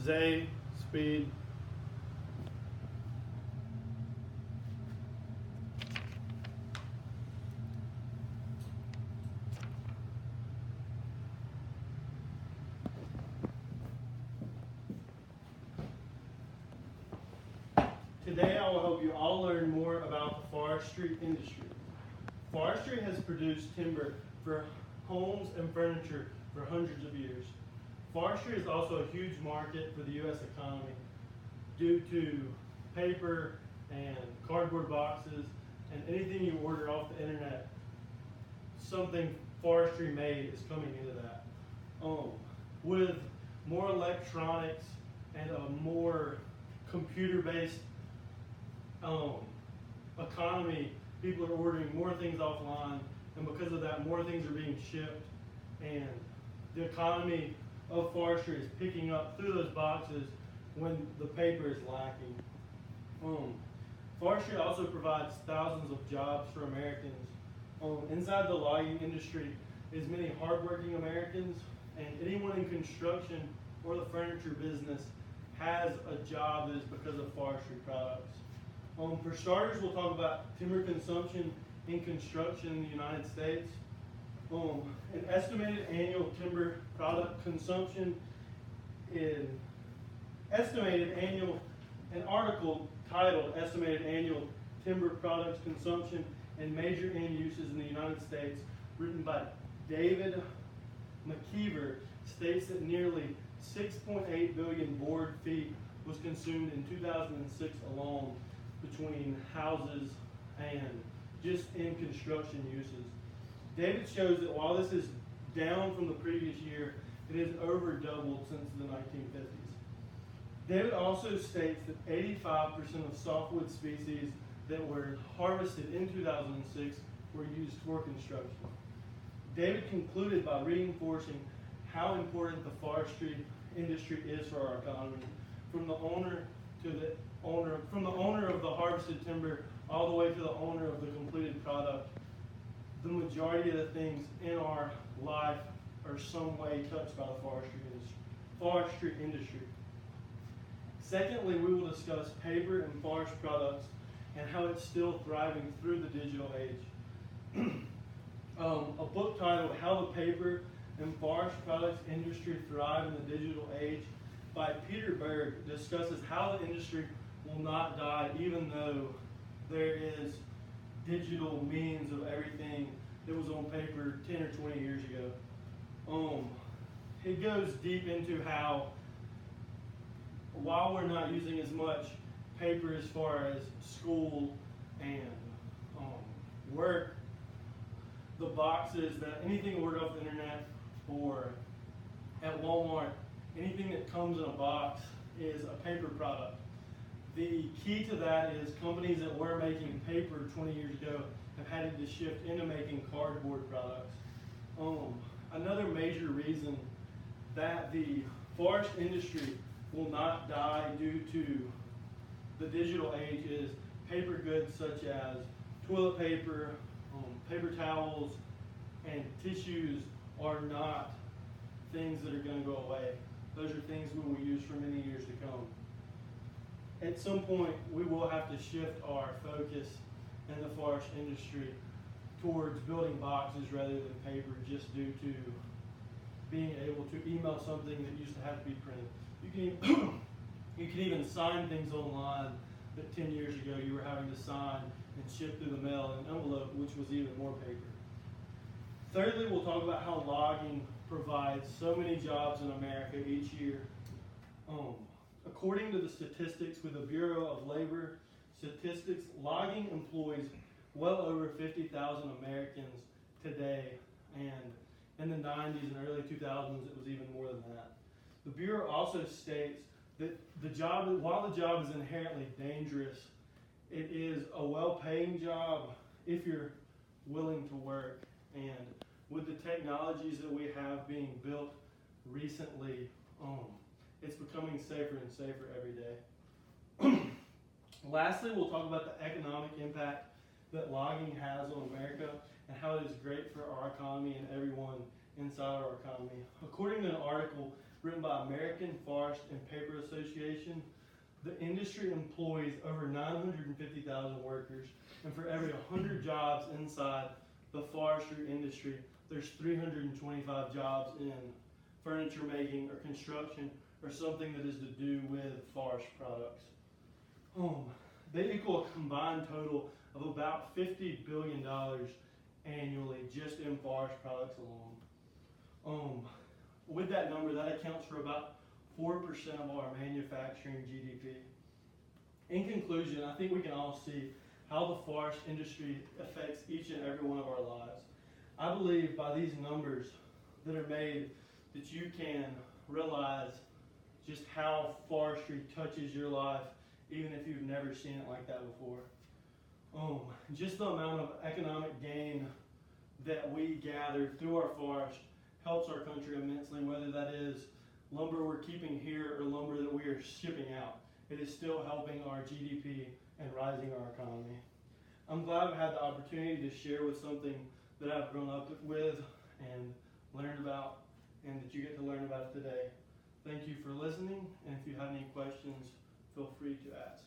Zay, speed. Today I will help you all learn more about the forestry industry. Forestry has produced timber for homes and furniture for hundreds of years. Forestry is also a huge market for the U.S. economy due to paper and cardboard boxes and anything you order off the internet. Something forestry made is coming into that. With more electronics and a more computer-based economy, people are ordering more things offline, and because of that, more things are being shipped, and the economy of forestry is picking up through those boxes when the paper is lacking. Forestry also provides thousands of jobs for Americans. Inside the logging industry is many hardworking Americans, and anyone in construction or the furniture business has a job that is because of forestry products. For starters, we'll talk about timber consumption in construction in the United States. An estimated annual timber product consumption an article titled Estimated Annual Timber Products Consumption and Major End Uses in the United States, written by David McKeever, states that nearly 6.8 billion board feet was consumed in 2006 alone between houses and just in construction uses. David shows that while this is down from the previous year, it has over doubled since the 1950s. David also states that 85% of softwood species that were harvested in 2006 were used for construction. David concluded by reinforcing how important the forestry industry is for our economy, from the owner of the harvested timber all the way to the owner of the completed product. The majority of the things in our life are some way touched by the forestry industry. Secondly, we will discuss paper and forest products and how it's still thriving through the digital age. A book titled How the Paper and Forest Products Industry Thrive in the Digital Age by Peter Berg discusses how the industry will not die even though there is digital means of everything that was on paper 10 or 20 years ago. It goes deep into how while we're not using as much paper as far as school and work, the boxes that anything ordered off the internet or at Walmart, anything that comes in a box is a paper product. The key to that is companies that were making paper 20 years ago have had to shift into making cardboard products. Another major reason that the forest industry will not die due to the digital age is paper goods such as toilet paper, paper towels, and tissues are not things that are going to go away. Those are things we will use for many years to come. At some point, we will have to shift our focus in the forest industry towards building boxes rather than paper, just due to being able to email something that used to have to be printed. You can even sign things online that 10 years ago you were having to sign and ship through the mail in an envelope, which was even more paper. Thirdly, we'll talk about how logging provides so many jobs in America each year. According to the statistics with the Bureau of Labor Statistics, logging employs well over 50,000 Americans today, and in the 90s and early 2000s it was even more than that. The Bureau also states that while the job is inherently dangerous, it is a well-paying job if you're willing to work. And with the technologies that we have being built recently, it's becoming safer and safer every day. Lastly, we'll talk about the economic impact that logging has on America and how it is great for our economy and everyone inside our economy. According to an article written by American Forest and Paper Association. The industry employs over 950,000 workers, and for every 100 jobs inside the forestry industry, there's 325 jobs in furniture making or construction or something that is to do with forest products. They equal a combined total of about $50 billion annually just in forest products alone. With that number, that accounts for about 4% of our manufacturing GDP. In conclusion, I think we can all see how the forest industry affects each and every one of our lives. I believe by these numbers that are made that you can realize just how forestry touches your life, even if you've never seen it like that before. Just the amount of economic gain that we gather through our forest helps our country immensely, whether that is lumber we're keeping here or lumber that we are shipping out. It is still helping our GDP and rising our economy. I'm glad I've had the opportunity to share with something that I've grown up with and learned about, and that you get to learn about it today. Thank you for listening, and if you have any questions, feel free to ask.